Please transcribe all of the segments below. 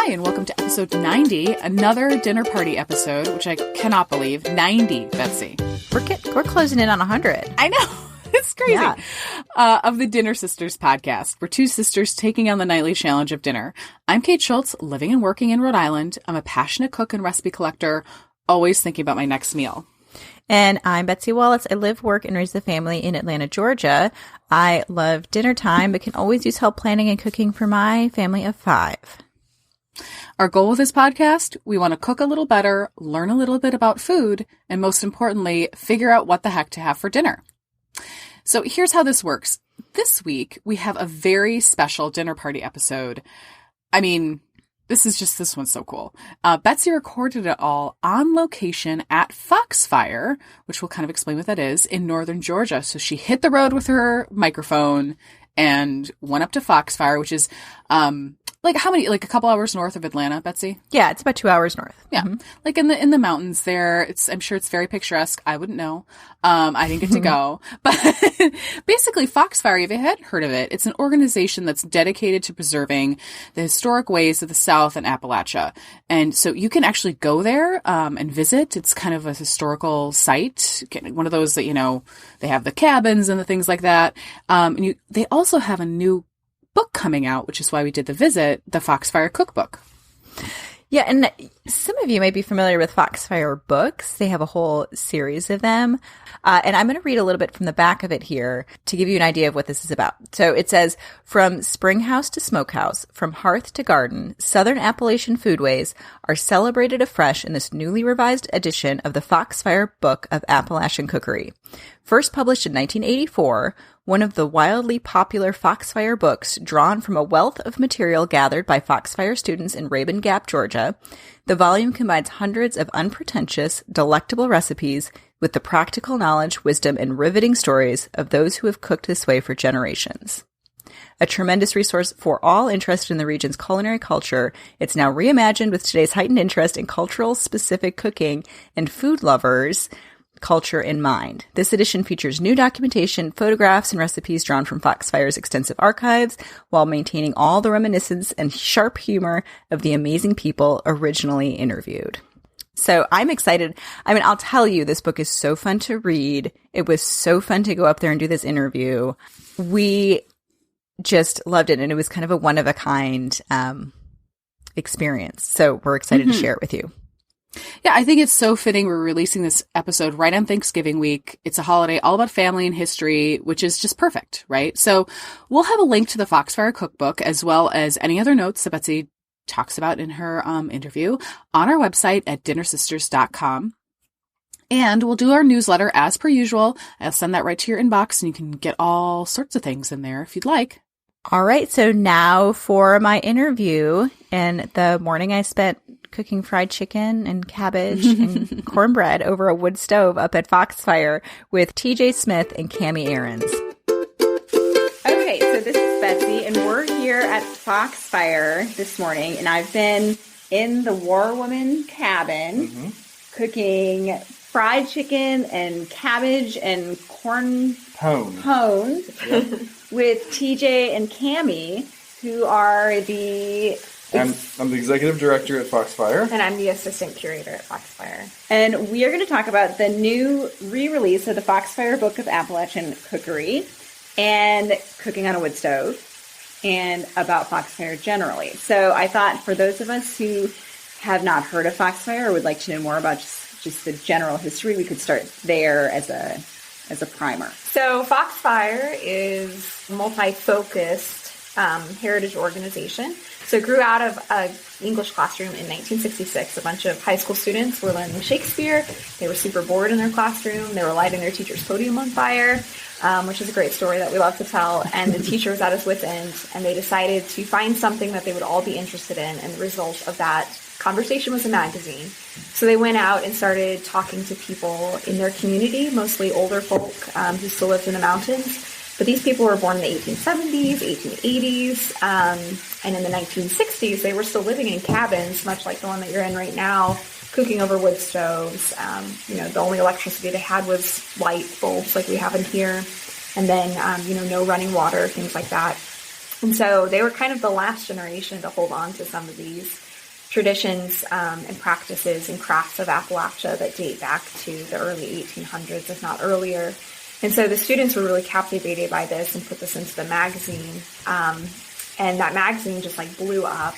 Hi, and welcome to episode 90, another dinner party episode, which I cannot believe. 90, Betsy. We're closing in on 100. I know. It's crazy. Yeah. Of the Dinner Sisters podcast. We're two sisters taking on the nightly challenge of dinner. I'm Kate Schultz, living and working in Rhode Island. I'm a passionate cook and recipe collector, always thinking about my next meal. And I'm Betsy Wallace. I live, work, and raise the family in Atlanta, Georgia. I love dinner time, but can always use help planning and cooking for my family of 5. Our goal with this podcast, we want to cook a little better, learn a little bit about food, and most importantly, figure out what the heck to have for dinner. So here's how this works. This week, we have a very special dinner party episode. I mean, this one's so cool. Betsy recorded it all on location at Foxfire, which we'll kind of explain what that is, in northern Georgia. So she hit the road with her microphone and went up to Foxfire, which is, a couple hours north of Atlanta, Betsy? Yeah, it's about 2 hours north. Yeah. Mm-hmm. Like in the mountains there. I'm sure it's very picturesque. I wouldn't know. I didn't get to go. But basically Foxfire, if you hadn't heard of it, it's an organization that's dedicated to preserving the historic ways of the South and Appalachia. And so you can actually go there and visit. It's kind of a historical site. One of those that, they have the cabins and the things like that. They also have a new book coming out, which is why we did the visit, the Foxfire cookbook. Yeah, and some of you may be familiar with Foxfire books. They have a whole series of them. And I'm going to read a little bit from the back of it here to give you an idea of what this is about. So it says, from springhouse to smokehouse, from hearth to garden, Southern Appalachian foodways are celebrated afresh in this newly revised edition of the Foxfire Book of Appalachian Cookery. First published in 1984, one of the wildly popular Foxfire books drawn from a wealth of material gathered by Foxfire students in Rabun Gap, Georgia, the volume combines hundreds of unpretentious, delectable recipes with the practical knowledge, wisdom, and riveting stories of those who have cooked this way for generations. A tremendous resource for all interested in the region's culinary culture, it's now reimagined with today's heightened interest in cultural-specific cooking and food lovers' culture in mind. This edition features new documentation, photographs, and recipes drawn from Foxfire's extensive archives, while maintaining all the reminiscence and sharp humor of the amazing people originally interviewed. So I'm excited. I mean, I'll tell you, this book is so fun to read. It was so fun to go up there and do this interview. We just loved it, and it was kind of a one-of-a-kind experience. So we're excited to share it with you. Yeah, I think it's so fitting. We're releasing this episode right on Thanksgiving week. It's a holiday all about family and history, which is just perfect, right? So we'll have a link to the Foxfire cookbook as well as any other notes that Betsy talks about in her interview on our website at dinnersisters.com. And we'll do our newsletter as per usual. I'll send that right to your inbox and you can get all sorts of things in there if you'd like. All right. So now for my interview. And the morning I spent cooking fried chicken and cabbage and cornbread over a wood stove up at Foxfire with TJ Smith and Cammie Aarons. Okay, so this is Betsy, and we're here at Foxfire this morning, and I've been in the War Woman cabin cooking fried chicken and cabbage and corn pones with TJ and Cammie, who are the... I'm the executive director at Foxfire. And I'm the assistant curator at Foxfire. And we are going to talk about the new re-release of the Foxfire Book of Appalachian Cookery and cooking on a wood stove and about Foxfire generally. So I thought for those of us who have not heard of Foxfire or would like to know more about just the general history, we could start there as a primer. So Foxfire is a multi-focused heritage organization. So it grew out of an English classroom in 1966. A bunch of high school students were learning Shakespeare. They were super bored in their classroom. They were lighting their teacher's podium on fire, which is a great story that we love to tell. And the teacher was at his wit's end, and they decided to find something that they would all be interested in. And the result of that conversation was a magazine. So they went out and started talking to people in their community, mostly older folk who still lived in the mountains. But these people were born in the 1870s, 1880s, and in the 1960s, they were still living in cabins, much like the one that you're in right now, cooking over wood stoves. The only electricity they had was light bulbs like we have in here, and then, no running water, things like that. And so they were kind of the last generation to hold on to some of these traditions and practices and crafts of Appalachia that date back to the early 1800s, if not earlier. And so the students were really captivated by this and put this into the magazine. And that magazine just like blew up.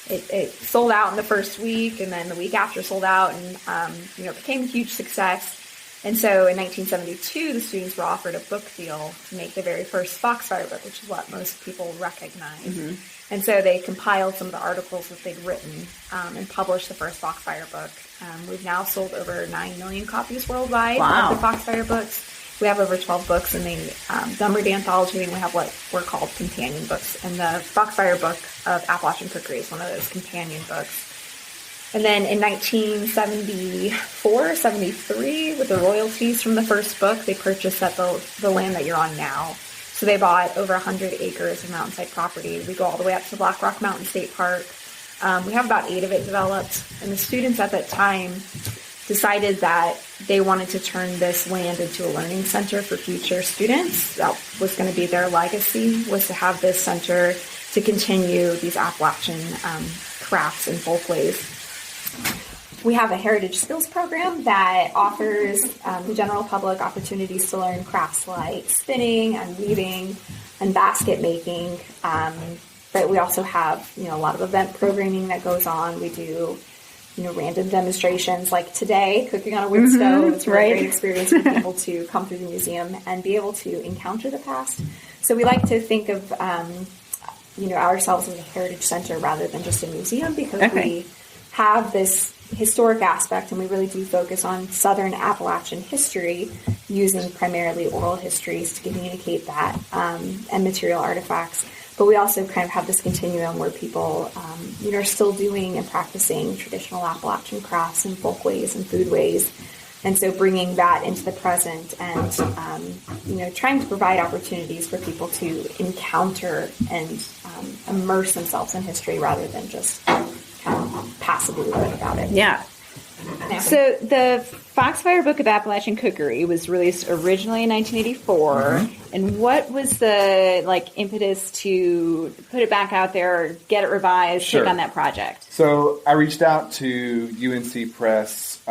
It sold out in the first week, and then the week after sold out, and it became a huge success. And so in 1972, the students were offered a book deal to make the very first Foxfire book, which is what most people recognize. Mm-hmm. And so they compiled some of the articles that they'd written and published the first Foxfire book. We've now sold over 9 million copies worldwide of the Foxfire books. We have over 12 books in the numbered anthology, and we have what were called companion books. And the Foxfire Book of Appalachian Cookery is one of those companion books. And then in 1974, 73, with the royalties from the first book, they purchased the land that you're on now. So they bought over 100 acres of mountainside property. We go all the way up to Black Rock Mountain State Park. We have about 8 of it developed. And the students at that time decided that they wanted to turn this land into a learning center for future students. That was going to be their legacy, was to have this center to continue these Appalachian crafts and folkways. We have a heritage skills program that offers the general public opportunities to learn crafts like spinning and weaving and basket making. But we also have, a lot of event programming that goes on. We do random demonstrations like today, cooking on a wood stove. It's a really great experience for people to come through the museum and be able to encounter the past. So we like to think of, ourselves as a heritage center rather than just a museum, because we have this historic aspect, and we really do focus on Southern Appalachian history using primarily oral histories to communicate that and material artifacts. But we also kind of have this continuum where people, are still doing and practicing traditional Appalachian crafts and folkways and foodways. And so bringing that into the present and, trying to provide opportunities for people to encounter and immerse themselves in history rather than just kind of passively learn about it. Yeah. So the Foxfire Book of Appalachian Cookery was released originally in 1984. Mm-hmm. And what was the impetus to put it back out there, get it revised, take on that project? So I reached out to UNC Press,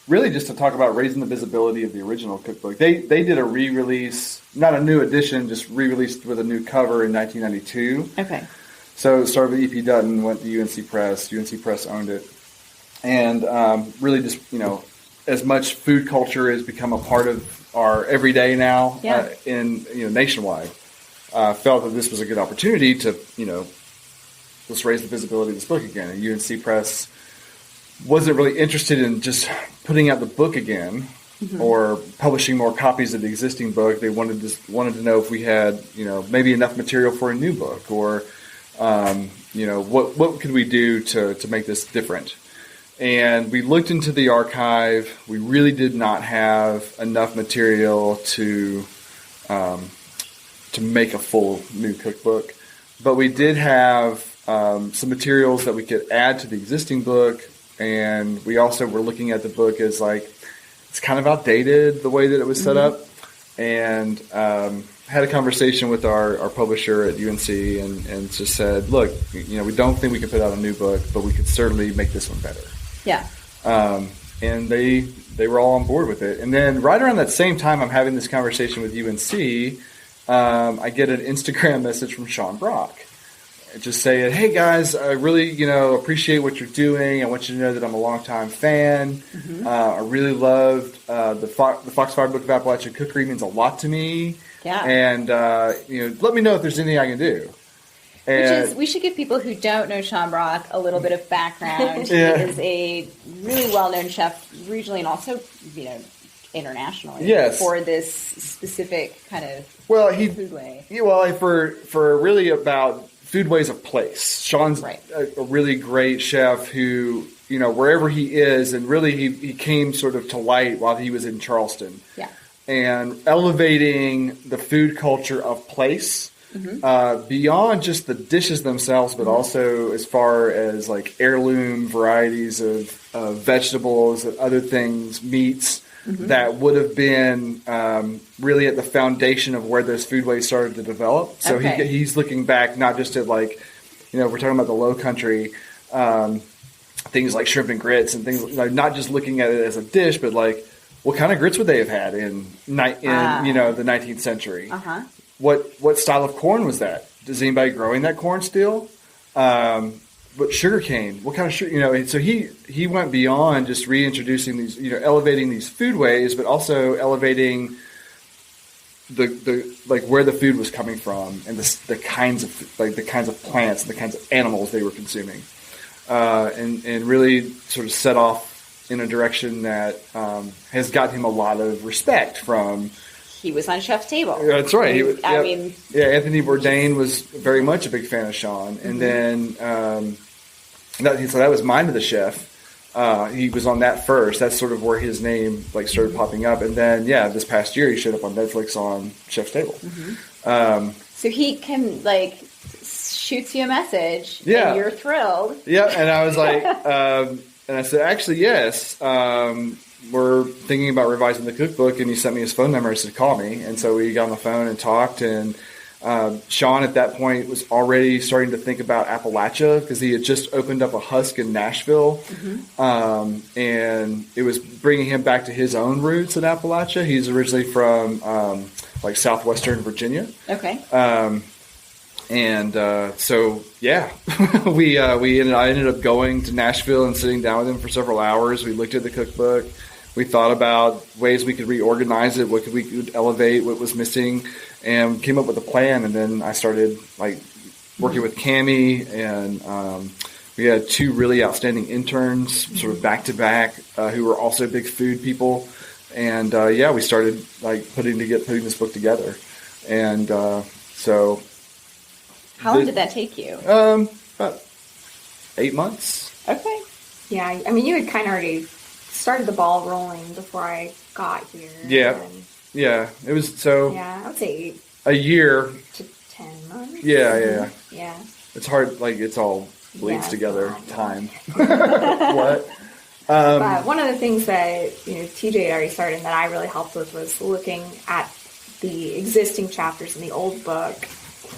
really just to talk about raising the visibility of the original cookbook. They did a re-release, not a new edition, just re-released with a new cover in 1992. Okay. So it started with E.P. Dutton, went to UNC Press. UNC Press owned it. And really just, as much food culture has become a part of our everyday now nationwide, felt that this was a good opportunity to, let's raise the visibility of this book again. And UNC Press wasn't really interested in just putting out the book again or publishing more copies of the existing book. They wanted to know if we had, maybe enough material for a new book, or, what could we do to make this different? And we looked into the archive. We really did not have enough material to make a full new cookbook. But we did have some materials that we could add to the existing book. And we also were looking at the book as it's kind of outdated the way that it was set up. And had a conversation with our publisher at UNC and just said, look, we don't think we can put out a new book, but we could certainly make this one better. Yeah. And they were all on board with it. And then right around that same time I'm having this conversation with UNC, I get an Instagram message from Sean Brock just saying, hey guys, I really, appreciate what you're doing. I want you to know that I'm a longtime fan. I really loved the Foxfire Book of Appalachian Cookery. Means a lot to me. Yeah. And, let me know if there's anything I can do. And we should give people who don't know Sean Brock a little bit of background. He is a really well-known chef regionally and also, internationally for this specific kind of foodway. For really about foodways of place. Sean's a really great chef who, wherever he is, and really he came sort of to light while he was in Charleston. Yeah. And elevating the food culture of place. Beyond just the dishes themselves, but also as far as heirloom varieties of vegetables and other things, meats that would have been really at the foundation of where those foodways started to develop. So he's looking back not just at we're talking about the Low Country, things like shrimp and grits and things, not just looking at it as a dish, but like, what kind of grits would they have had in the 19th century? What style of corn was that? Is anybody growing that corn still? But sugar cane, what kind of sugar? And so he went beyond just reintroducing these, elevating these foodways, but also elevating the like where the food was coming from and the kinds of plants and the kinds of animals they were consuming, and really sort of set off in a direction that has gotten him a lot of respect from. He was on Chef's Table. That's right. Anthony Bourdain was very much a big fan of Sean, and then so that was Mind of the Chef. He was on that first. That's sort of where his name started popping up, and then this past year he showed up on Netflix on Chef's Table. So he can shoots you a message, and you're thrilled. Yeah, and I was like, and I said, actually, yes. We're thinking about revising the cookbook, and he sent me his phone number and said, call me. And so we got on the phone and talked, and Sean at that point was already starting to think about Appalachia because he had just opened up a husk in Nashville, and it was bringing him back to his own roots in Appalachia. He's originally from southwestern Virginia. Okay. I ended up going to Nashville and sitting down with him for several hours. We looked at the cookbook. We thought about ways we could reorganize it, what we could elevate, what was missing, and came up with a plan. And then I started working with Cammie, and we had two really outstanding interns, sort of back to back, who were also big food people. And we started putting this book together. And so. How long did that take you? About 8 months. Okay. Yeah, I mean, you had kind of already started the ball rolling before I got here. Yeah. Yeah. It was so. Yeah, I would say a year to 10 months. Yeah. Yeah. It's hard. It's all bleeds together. Time. What? But one of the things that TJ had already started and that I really helped with was looking at the existing chapters in the old book.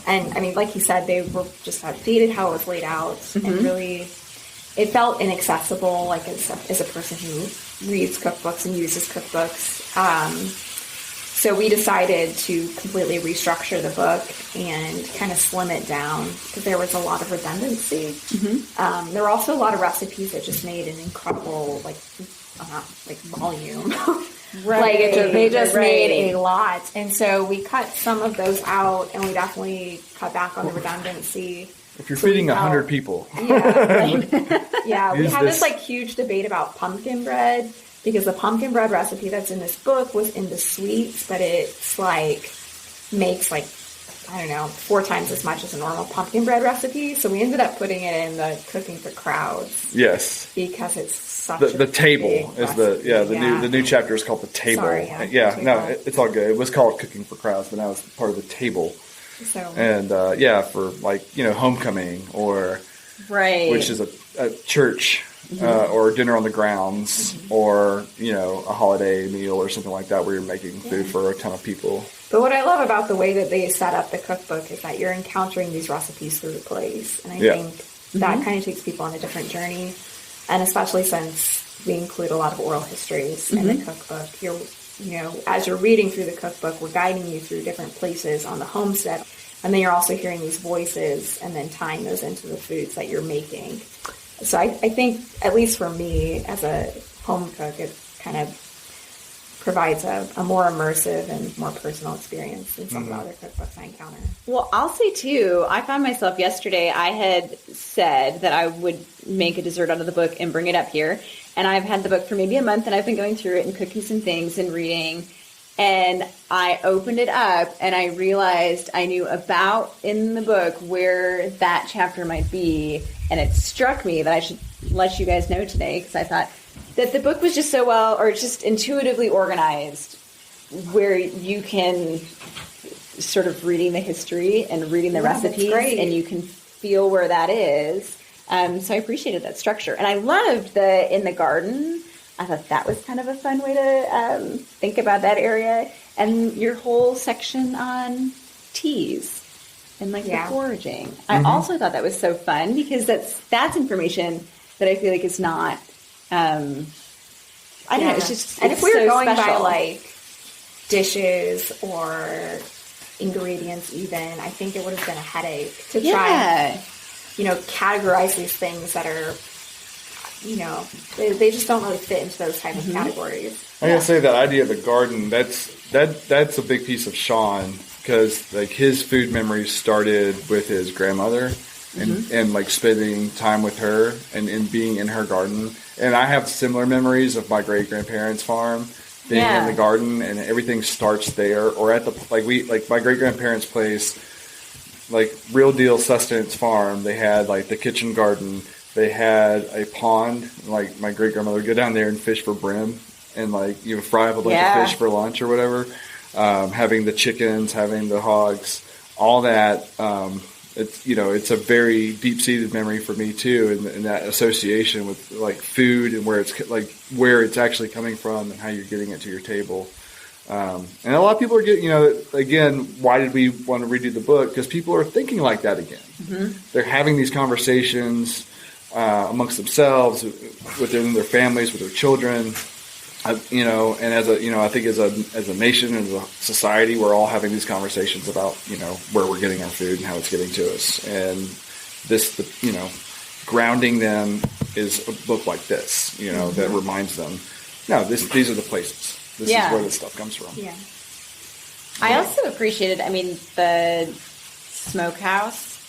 And I mean, like you said, they were just outdated how it was laid out, and really, it felt inaccessible. As a person who reads cookbooks and uses cookbooks, so we decided to completely restructure the book and kind of slim it down because there was a lot of redundancy. There were also a lot of recipes that just made an incredible volume. Right. They just made a lot. And so we cut some of those out, and we definitely cut back on the redundancy. If you're feeding 100 people. Yeah. We had this huge debate about pumpkin bread, because the pumpkin bread recipe that's in this book was in the sweets, but it's makes 4 times as much as a normal pumpkin bread recipe. So we ended up putting it in the Cooking for Crowds. Yes. Because it's such the table is the new chapter is called The Table. Sorry, it's all good. It was called Cooking for Crowds, but now it's part of The Table. So and for homecoming or which is a church or dinner on the grounds or a holiday meal or something like that where you're making food for a ton of people. But what I love about the way that they set up the cookbook is that you're encountering these recipes through the place. And I think that kind of takes people on a different journey. And especially since we include a lot of oral histories in the cookbook, as you're reading through the cookbook, we're guiding you through different places on the homestead. And then you're also hearing these voices and then tying those into the foods that you're making. So I think, at least for me, as a home cook, it kind of provides a more immersive and more personal experience than some of the other cookbooks I encounter. Well, I'll say, too, I found myself yesterday, I had said that I would make a dessert out of the book and bring it up here. And I've had the book for maybe a month, and I've been going through it and cooking some things and reading. And I opened it up, and I realized I knew about in the book where that chapter might be. And it struck me that I should let you guys know today, because I thought that the book was just so just intuitively organized, where you can sort of reading the history and reading the recipes, and you can feel where that is. So I appreciated that structure. And I loved the in the garden. I thought that was kind of a fun way to think about that area. And your whole section on teas. and like the foraging. I also thought that was so fun because that's information that I feel like is not, I don't know, it's just, and it's if we were so going special. by like dishes or ingredients even, I think it would have been a headache to try, categorize these things that are, they just don't really fit into those type of categories. I gotta say that idea of the garden, that's a big piece of Sean, because like his food memories started with his grandmother and like spending time with her and being in her garden. And I have similar memories of my great grandparents' farm, being in the garden, and everything starts there or at the my great grandparents' place, like real deal sustenance farm. They had like the kitchen garden. They had a pond. Like my great grandmother would go down there and fish for brim, and like fry up a bunch of fish for lunch or whatever. Having the chickens, having the hogs, all that. It's a very deep seated memory for me too, and that association with like food and where it's actually coming from and how you're getting it to your table. And a lot of people are getting, again, why did we want to redo the book? Because people are thinking like that again. They're having these conversations amongst themselves, within their families, with their children. And as I think as a nation and as a society, we're all having these conversations about, where we're getting our food and how it's getting to us. And grounding them is a book like this, that reminds them, no, these are the places. This is where this stuff comes from. Yeah. I also appreciated, the smokehouse,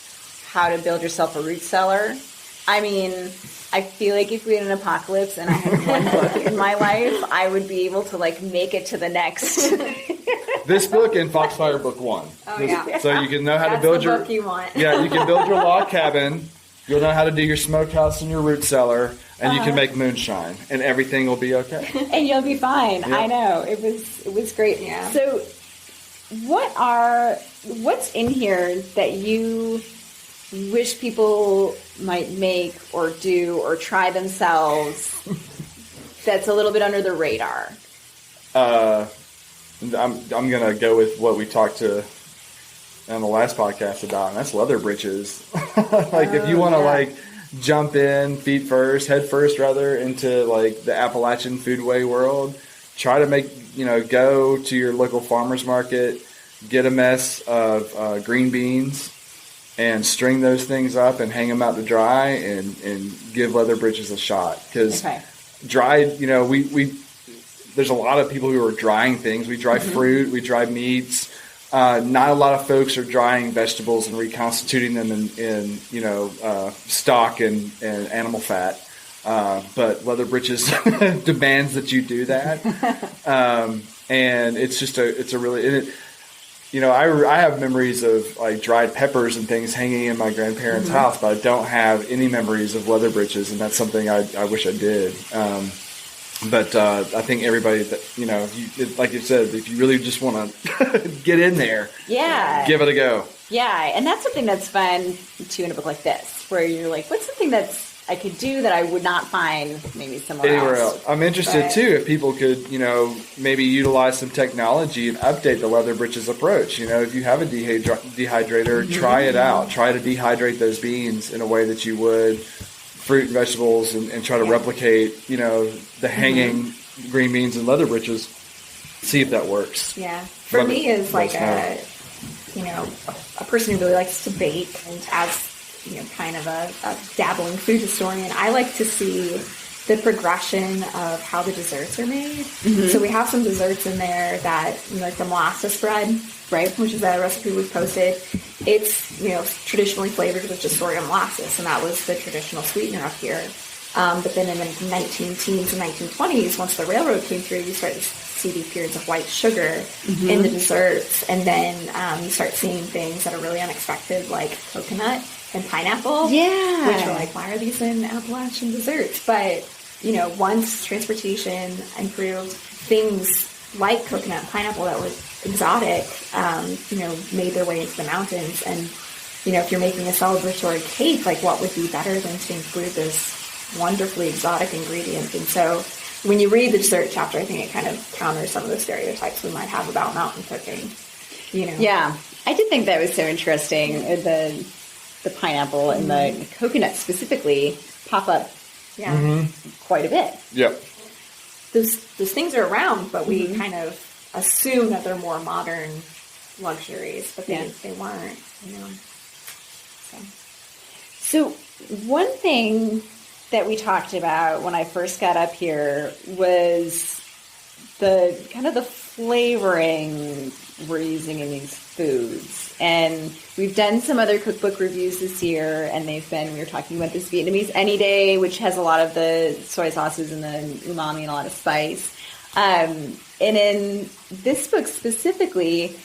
how to build yourself a root cellar. I feel like if we had an apocalypse and I had one book in my life, I would be able to make it to the next. This book and Foxfire book 1. So you can know how to build your book you want. you can build your log cabin. You'll know how to do your smokehouse and your root cellar, and you can make moonshine, and everything will be okay. And you'll be fine. Yep. I know. It was great. Yeah. So what's in here that you wish people might make or do or try themselves that's a little bit under the radar? I'm gonna go with what we talked to on the last podcast about, and that's leather breeches. If you want to jump in head first into the Appalachian foodway world, try to go to your local farmer's market, get a mess of green beans, and string those things up and hang them out to dry, and give leather breeches a shot. Because dried, there's a lot of people who are drying things. We dry fruit, we dry meats. Not a lot of folks are drying vegetables and reconstituting them in stock and animal fat. But leather breeches demands that you do that. And it's a really, I have memories of dried peppers and things hanging in my grandparents' house, but I don't have any memories of leather breeches, and that's something I wish I did. But I think everybody that, like you said, if you really just want to get in there, give it a go. Yeah, and that's something that's fun too in a book like this, where you're like, what's something that's I could do that I would not find maybe somewhere anywhere else. I'm interested too if people could, maybe utilize some technology and update the leather breeches approach. If you have a dehydrator, try it out. Try to dehydrate those beans in a way that you would fruit and vegetables, and try to replicate, the hanging green beans and leather breeches. See if that works. Yeah. For me is a person who really likes to bake and has, kind of a dabbling food historian. I like to see the progression of how the desserts are made. So we have some desserts in there that, the molasses bread, right, which is a recipe we've posted. It's, traditionally flavored with just soy molasses, and that was the traditional sweetener up here. But then in the 19-teens and 1920s, once the railroad came through, you start to see these periods of white sugar in the desserts. And then you start seeing things that are really unexpected, like coconut and pineapple. Yeah. Which are why are these in Appalachian desserts? But, once transportation improved, things like coconut and pineapple that were exotic, made their way into the mountains. And, if you're making a celebratory cake, what would be better than to include this wonderfully exotic ingredient? And so when you read the dessert chapter, I think it kind of counters some of the stereotypes we might have about mountain cooking. Yeah, I did think that was so interesting. The pineapple and the coconut specifically pop up quite a bit. Yep. Those things are around, but we kind of assume that they're more modern luxuries, but they weren't, So one thing that we talked about when I first got up here was the kind of the flavoring we're using in these foods. And we've done some other cookbook reviews this year, and we were talking about this Vietnamese Any Day, which has a lot of the soy sauces and the umami and a lot of spice. And in this book specifically,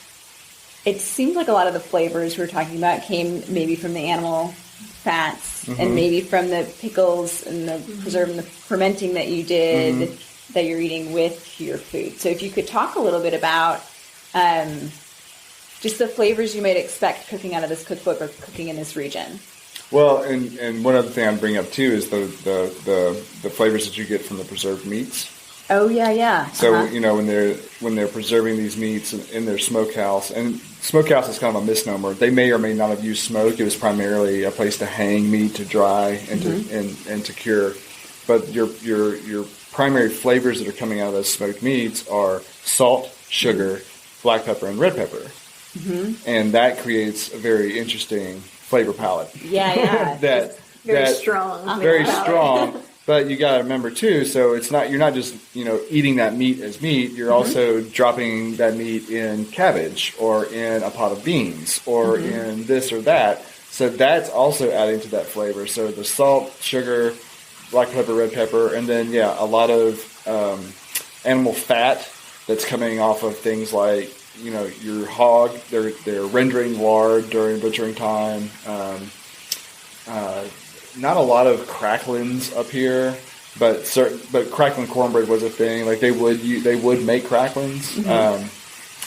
it seems like a lot of the flavors we're talking about came maybe from the animal fats and maybe from the pickles and the preserve and the fermenting that you did that you're eating with your food. So if you could talk a little bit about just the flavors you might expect cooking out of this cookbook or cooking in this region. Well, and one other thing I'd bring up too is the flavors that you get from the preserved meats. Oh yeah. So when they're preserving these meats in their smokehouse, and smokehouse is kind of a misnomer. They may or may not have used smoke. It was primarily a place to hang meat to dry and to cure. But your primary flavors that are coming out of those smoked meats are salt, sugar, black pepper, and red pepper, and that creates a very interesting flavor palette. Yeah. Very strong. Very strong. But you got to remember too. So you're not just eating that meat as meat. You're also dropping that meat in cabbage or in a pot of beans or in this or that. So that's also adding to that flavor. So the salt, sugar, black pepper, red pepper, and then a lot of animal fat that's coming off of things like your hog. They're rendering lard during butchering time. Not a lot of cracklings up here, but crackling cornbread was a thing. Like they would make cracklings,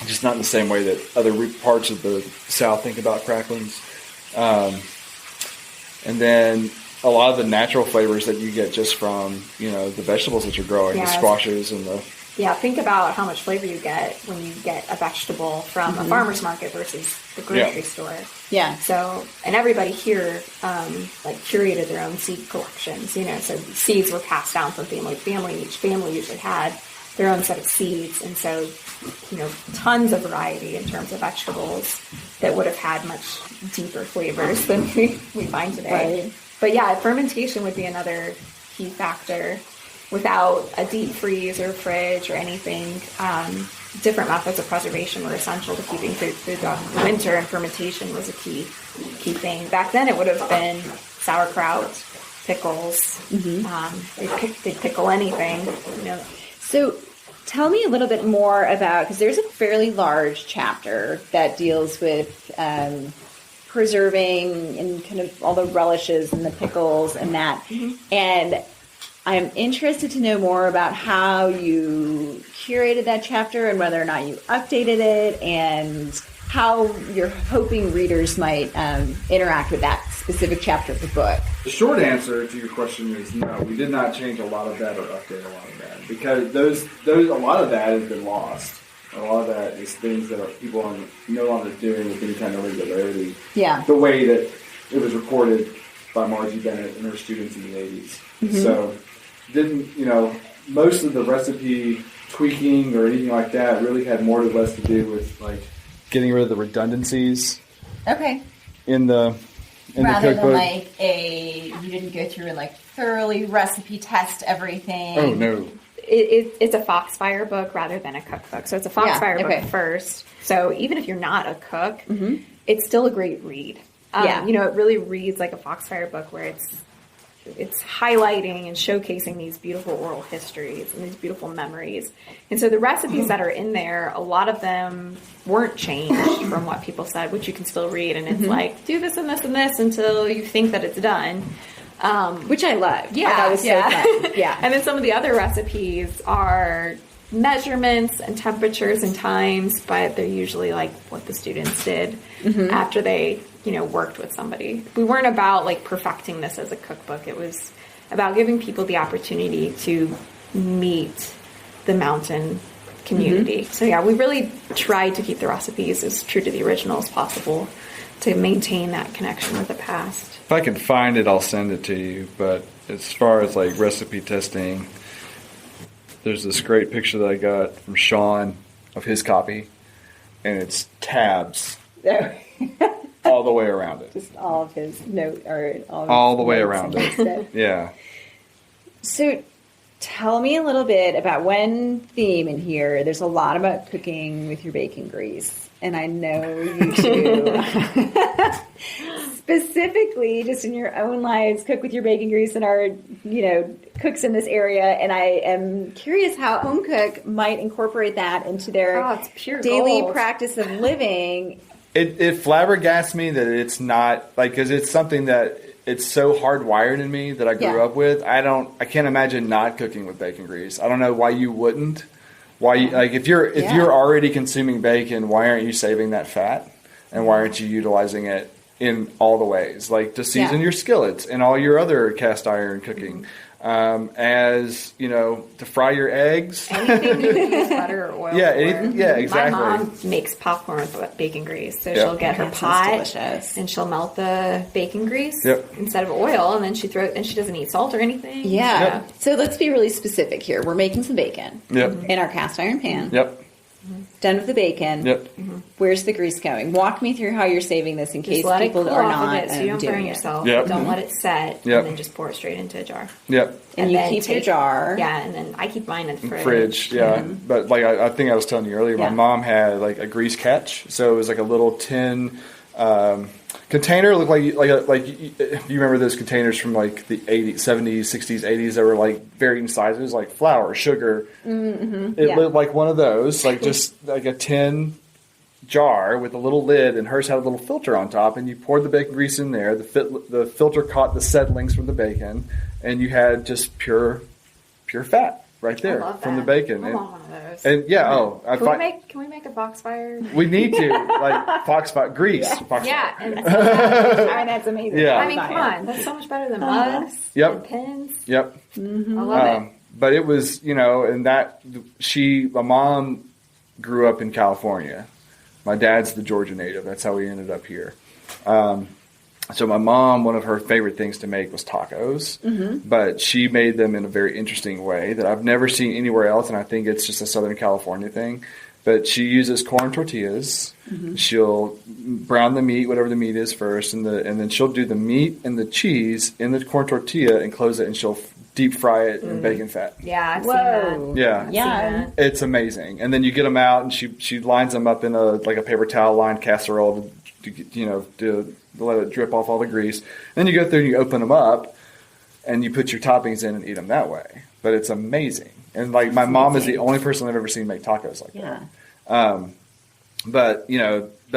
just not in the same way that other parts of the South think about cracklings. And then a lot of the natural flavors that you get just from the vegetables that you're growing, the squashes and the. Yeah, think about how much flavor you get when you get a vegetable from a farmer's market versus the grocery store. Yeah. So, and everybody here curated their own seed collections. So seeds were passed down from family to family. Each family usually had their own set of seeds, and so tons of variety in terms of vegetables that would have had much deeper flavors than we find today. Right. But fermentation would be another key factor. Without a deep freeze or fridge or anything, different methods of preservation were essential to keeping food throughout the winter, and fermentation was a key thing. Back then, it would have been sauerkraut, pickles. They'd pickle anything. So, tell me a little bit more about, because there's a fairly large chapter that deals with preserving and kind of all the relishes and the pickles and that, and I'm interested to know more about how you curated that chapter and whether or not you updated it and how you're hoping readers might interact with that specific chapter of the book. The short answer to your question is no. We did not change a lot of that or update a lot of that because a lot of that has been lost. A lot of that is things that people are no longer doing with any kind of regularity. Yeah. The way that it was recorded by Margie Bennett and her students in the 80s. So most of the recipe tweaking or anything like that really had more or less to do with getting rid of the redundancies. Okay. In the rather cookbook. Than you didn't go through and thoroughly recipe test everything. Oh no. It's a Foxfire book rather than a cookbook. So it's a Foxfire book first. So even if you're not a cook, it's still a great read. It really reads like a Foxfire book where it's highlighting and showcasing these beautiful oral histories and these beautiful memories. And so the recipes that are in there, a lot of them weren't changed from what people said, which you can still read. And it's do this and this and this until you think that it's done. Which I love. Yeah. That was so fun. Yeah. And then some of the other recipes are measurements and temperatures and times, but they're usually what the students did after they worked with somebody. We weren't about perfecting this as a cookbook. It was about giving people the opportunity to meet the mountain community. Mm-hmm. So yeah, we really tried to keep the recipes as true to the original as possible to maintain that connection with the past. If I can find it, I'll send it to you. But as far as like recipe testing, there's this great picture that I got from Sean of his copy, and it's tabs all the way around it. Just all of his note or all the way around it. Yeah. So tell me a little bit about one theme in here. There's a lot about cooking with your bacon grease. And I know you two specifically, just in your own lives, cook with your bacon grease and are, cooks in this area. And I am curious how home cook might incorporate that into their daily practice of living. It flabbergasts me that it's not, like, because it's something that it's so hardwired in me that I grew up with. I can't imagine not cooking with bacon grease. I don't know why you wouldn't. If you're already consuming bacon, why aren't you saving that fat? And why aren't you utilizing it in all the ways? Like to season your skillets and all your other cast iron cooking. To fry your eggs. Anything you can use butter or oil. Exactly. My mom makes popcorn with bacon grease. So she'll get her pot and she'll melt the bacon grease instead of oil, and then she doesn't eat salt or anything. Yeah. Yep. So let's be really specific here. We're making some bacon in our cast iron pan. Yep. Done with the bacon. Yep. Mm-hmm. Where's the grease going? Walk me through how you're saving this in case people are not so you don't burn yourself. Yep. Don't let it set, and then just pour it straight into a jar. Yep. And you keep your jar. Yeah, and then I keep mine in the fridge. Yeah, but like I think I was telling you earlier, my mom had like a grease catch, so it was like a little tin container. It looked like you remember those containers from like the 80s, 70s, 60s, 80s that were like varying sizes, like flour, sugar. Mm-hmm. It looked like one of those, like just like a tin jar with a little lid, and hers had a little filter on top, and you poured the bacon grease in there. The filter caught the settlings from the bacon, and you had just pure fat right there from the bacon. I want one of those. And can we make a Foxfire? We need to, like Foxfire grease. Foxfire. Yeah, and that's amazing. Yeah. I mean, come on, that's so much better than mugs and pins. Yep. Mm-hmm. I love it. But it was, and my mom grew up in California. My dad's the Georgia native. That's how we ended up here. So my mom, one of her favorite things to make was tacos, but she made them in a very interesting way that I've never seen anywhere else, and I think it's just a Southern California thing. But she uses corn tortillas. Mm-hmm. She'll brown the meat, whatever the meat is first, and then she'll do the meat and the cheese in the corn tortilla and close it, and she'll deep fry it in bacon fat. Yeah, I've seen that. Yeah, it's amazing. And then you get them out, and she lines them up in a paper towel lined casserole to let it drip off all the grease. Then you go through and you open them up, and you put your toppings in and eat them that way. But it's amazing. And like my mom is the only person I've ever seen make tacos like that. But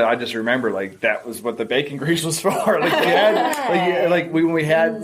I just remember like that was what the bacon grease was for. Like we had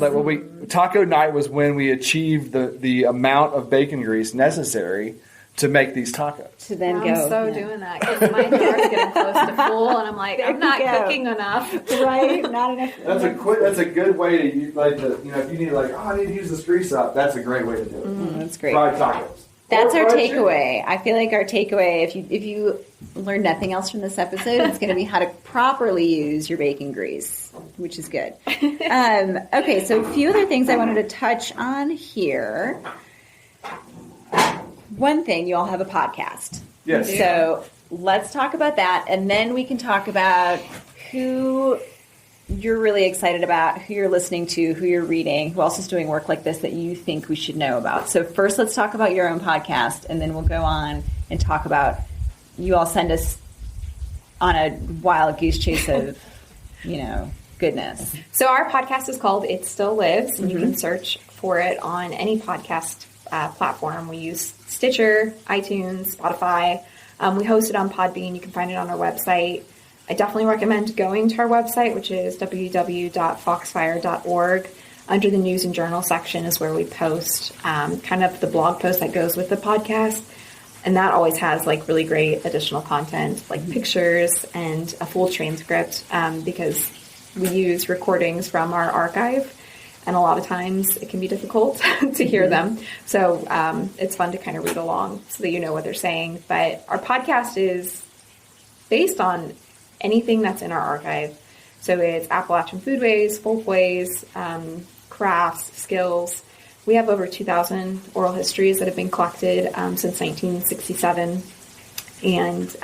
taco night was when we achieved the amount of bacon grease necessary to make these tacos. To then I'm doing that because my jar's getting close to full, and I'm like, I'm not cooking enough. Right? Not enough. That's a good way to use, if you need I need to use this grease up. That's a great way to do it. Mm-hmm. That's great. Fried tacos. That's our takeaway. I feel like our takeaway, if you learn nothing else from this episode, it's going to be how to properly use your bacon grease, which is good. Okay, so a few other things I wanted to touch on here. One thing, you all have a podcast. Yes. So let's talk about that, and then we can talk about who you're really excited about, who you're listening to, who you're reading, who else is doing work like this that you think we should know about. So first, let's talk about your own podcast, and then we'll go on and talk about, you all send us on a wild goose chase of, goodness. So our podcast is called It Still Lives, and you can search for it on any podcast platform. We use Stitcher, iTunes, Spotify. We host it on Podbean. You can find it on our website. I definitely recommend going to our website, which is www.foxfire.org. Under the news and journal section is where we post kind of the blog post that goes with the podcast. And that always has really great additional content, like pictures and a full transcript because we use recordings from our archive. And a lot of times it can be difficult to hear them. So it's fun to kind of read along so that you know what they're saying. But our podcast is based on anything that's in our archive. So it's Appalachian foodways, folkways, crafts, skills. We have over 2,000 oral histories that have been collected since 1967. And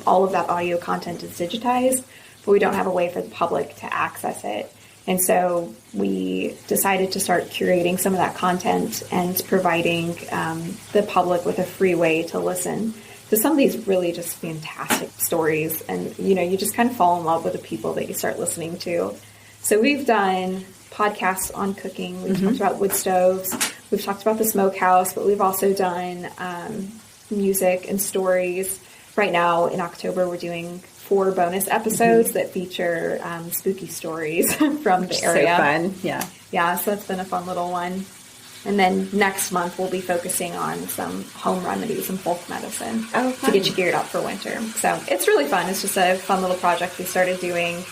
all of that audio content is digitized, but we don't have a way for the public to access it. And so we decided to start curating some of that content and providing the public with a free way to listen to some of these really just fantastic stories. And, you know, you just kind of fall in love with the people that you start listening to. So we've done podcasts on cooking. We've talked about wood stoves. We've talked about the smokehouse, but we've also done music and stories. Right now in October, we're doing 4 bonus episodes that feature spooky stories from the area. So fun, yeah. Yeah, so it's been a fun little one. And then next month, we'll be focusing on some home remedies and folk medicine to get you geared up for winter. So it's really fun. It's just a fun little project we started doing,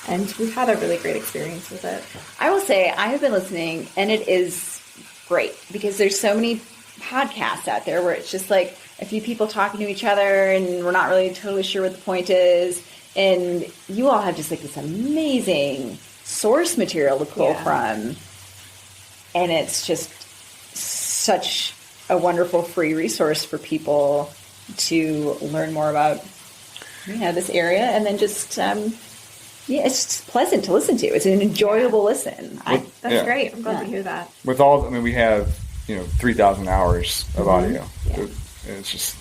and we've had a really great experience with it. I will say I have been listening, and it is great because there's so many podcasts out there where it's just like a few people talking to each other and we're not really totally sure what the point is. And you all have just like this amazing source material to pull from. And it's just such a wonderful free resource for people to learn more about, you know, this area. And then just, it's just pleasant to listen to. It's an enjoyable listen. That's great. I'm glad to hear that. With all, I mean, we have, 3,000 hours of audio. Yeah. It's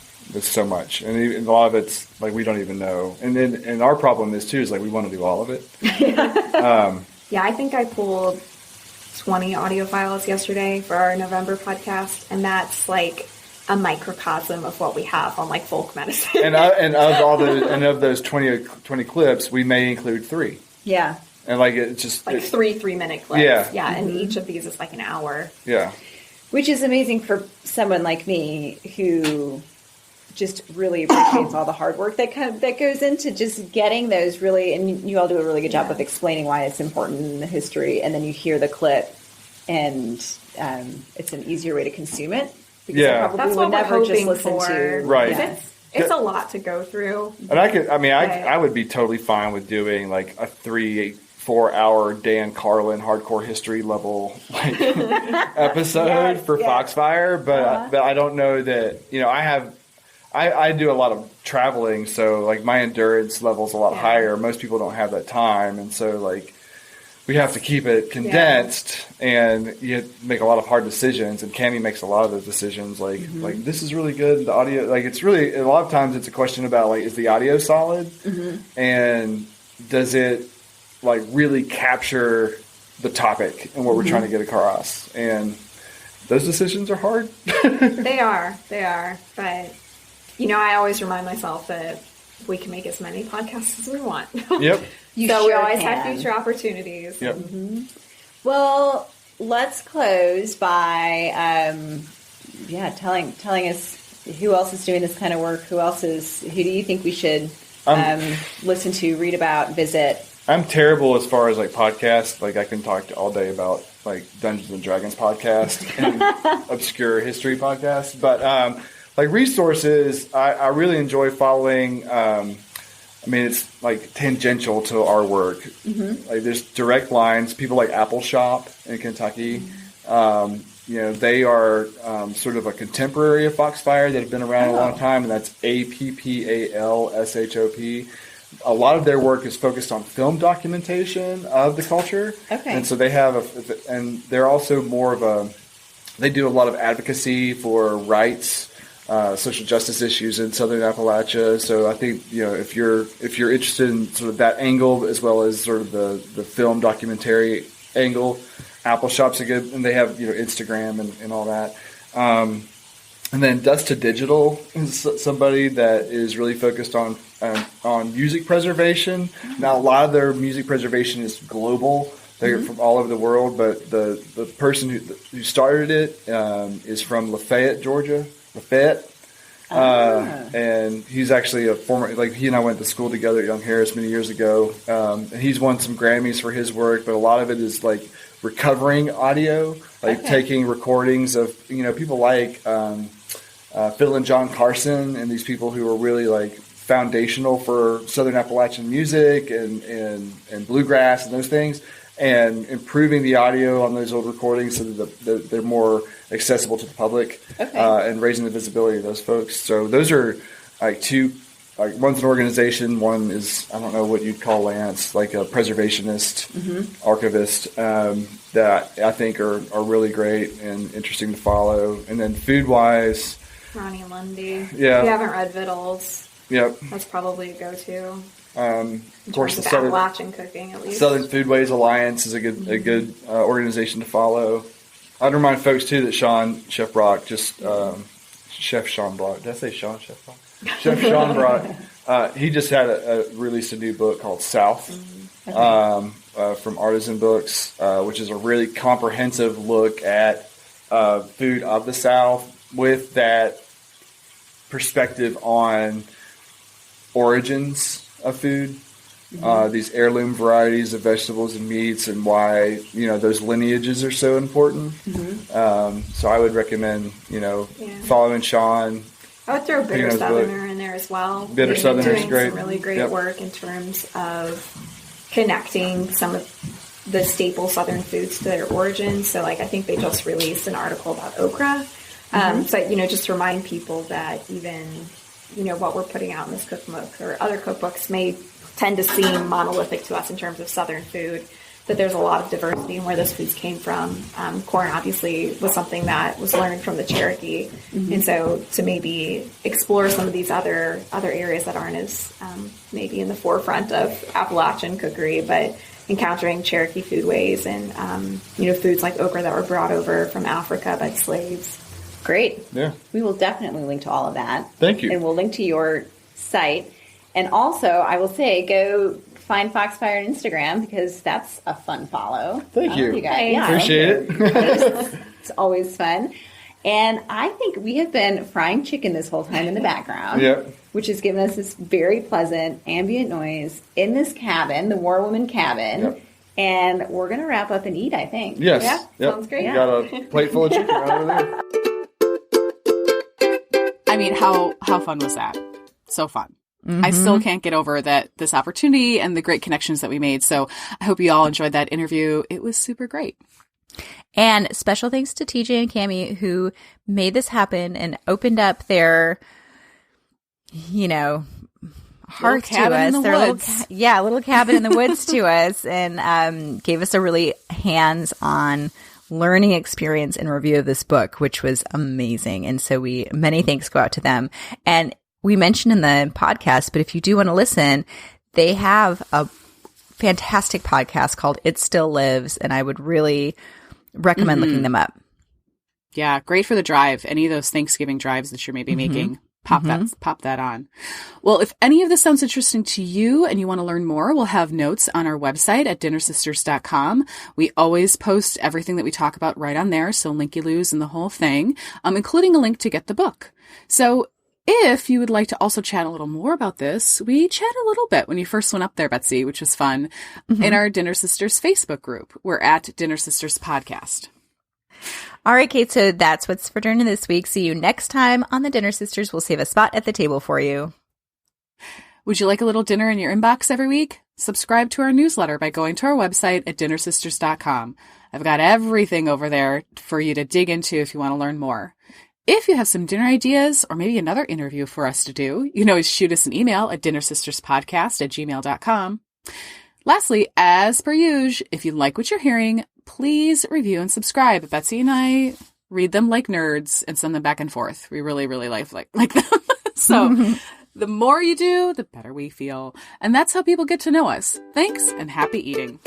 so much. And a lot of it's like, we don't even know. And our problem is too, is like, we want to do all of it. I think I pulled 20 audio files yesterday for our November podcast. And that's like a microcosm of what we have on like folk medicine. of those 20 clips, we may include 3. Yeah. And like, it's just like 3 3-minute clips. Yeah. And each of these is like an hour. Yeah. Which is amazing for someone like me who just really appreciates all the hard work that goes into just getting those really, and you all do a really good job of explaining why it's important in the history, and then you hear the clip, and it's an easier way to consume it. Because I probably that's would what never we're just hoping listen for. to. Right. It's a lot to go through. And I would be totally fine with doing like a 3-4-hour Dan Carlin hardcore history level episode for Foxfire, but I don't know that I do a lot of traveling, so like my endurance level is a lot higher. Most people don't have that time, and so like we have to keep it condensed, and you have to make a lot of hard decisions. And Cammie makes a lot of those decisions, like this is really good. The audio, like it's really a lot of times it's a question about like, is the audio solid, and does it like really capture the topic and what we're trying to get across? And those decisions are hard. They are, but I always remind myself that we can make as many podcasts as we want. Yep. We always have future opportunities. Yep. Well, let's close by telling us who else is doing this kind of work. Who do you think we should listen to, read about, visit? I'm terrible as far as like podcasts. Like I can talk all day about like Dungeons and Dragons podcast and obscure history podcasts. But like resources, I really enjoy following. It's like tangential to our work. Like there's direct lines. People like Apple Shop in Kentucky. They are sort of a contemporary of Foxfire that have been around a long time, and that's APPALSHOP. A lot of their work is focused on film documentation of the culture. Okay. And so they have and they're also more of they do a lot of advocacy for rights, social justice issues in Southern Appalachia. So I think, if you're interested in sort of that angle as well as sort of the film documentary angle, Apple Shop's a good, and they have, Instagram and all that. And then Dust to Digital is somebody that is really focused on music preservation. Now, a lot of their music preservation is global. They're from all over the world, but the person who started it is from Lafayette, Georgia. And he's actually a former, like he and I went to school together at Young Harris many years ago. And he's won some Grammys for his work, but a lot of it is like recovering audio, like taking recordings of, people like Phil and John Carson and these people who are really like foundational for Southern Appalachian music and bluegrass and those things, and improving the audio on those old recordings so that they're more accessible to the public, and raising the visibility of those folks. So those are like two, like one's an organization, one is, I don't know what you'd call Lance, like a preservationist, archivist, that I think are really great and interesting to follow. And then food-wise, Ronnie Lundy. Yeah. If you haven't read Vittles, yep, that's probably a go-to. Of course, the Appalachian cooking, at least. Southern Foodways Alliance is a good organization to follow. I'd remind folks too that Chef Brock, Chef Sean Brock. Did I say Chef Brock? Chef Sean Brock. He just had released a new book called South, from Artisan Books, which is a really comprehensive look at food of the South with that perspective on origins of food, these heirloom varieties of vegetables and meats, and why those lineages are so important. So I would recommend following Sean. I would throw Bitter Southerner in there as well. Bitter Southerner is great. Doing some really great work in terms of connecting some of the staple Southern foods to their origins. So I think they just released an article about okra. So just to remind people that even what we're putting out in this cookbook or other cookbooks may tend to seem monolithic to us in terms of Southern food, that there's a lot of diversity in where those foods came from. Corn obviously was something that was learned from the Cherokee. And so to maybe explore some of these other areas that aren't as maybe in the forefront of Appalachian cookery, but encountering Cherokee foodways and foods like okra that were brought over from Africa by slaves. Great. Yeah. We will definitely link to all of that. Thank you. And we'll link to your site. And also, I will say, go find Foxfire on Instagram, because that's a fun follow. Thank you. You guys. Yeah, appreciate it. It's always fun. And I think we have been frying chicken this whole time in the background, which has given us this very pleasant ambient noise in this cabin, the War Woman cabin. Yep. And we're going to wrap up and eat, I think. Yes. Yeah, sounds great. You got a plate full of chicken right over there. I mean, how fun was that? So fun. I still can't get over this opportunity and the great connections that we made. So I hope you all enjoyed that interview. It was super great. And special thanks to TJ and Cammie, who made this happen and opened up their, heart to us. Their little cabin in the woods to us, and gave us a really hands-on learning experience and review of this book, which was amazing. And so many thanks go out to them. And we mentioned in the podcast, but if you do want to listen, they have a fantastic podcast called It Still Lives, and I would really recommend looking them up. Yeah, great for the drive. Any of those Thanksgiving drives that you're maybe making, pop that on. Well, if any of this sounds interesting to you and you want to learn more, we'll have notes on our website at dinnersisters.com. We always post everything that we talk about right on there, so linky-loos and the whole thing, including a link to get the book. So if you would like to also chat a little more about this, we chat a little bit when you first went up there, Betsy, which was fun, in our Dinner Sisters Facebook group. We're at Dinner Sisters Podcast. All right, Kate, so that's what's for dinner this week. See you next time on the Dinner Sisters. We'll save a spot at the table for you. Would you like a little dinner in your inbox every week? Subscribe to our newsletter by going to our website at dinnersisters.com. I've got everything over there for you to dig into if you want to learn more. If you have some dinner ideas or maybe another interview for us to do, you can always shoot us an email at dinnersisterspodcast@gmail.com. Lastly, as per usual, if you like what you're hearing, please review and subscribe. Betsy and I read them like nerds and send them back and forth. We really, really like them. So the more you do, the better we feel. And that's how people get to know us. Thanks and happy eating.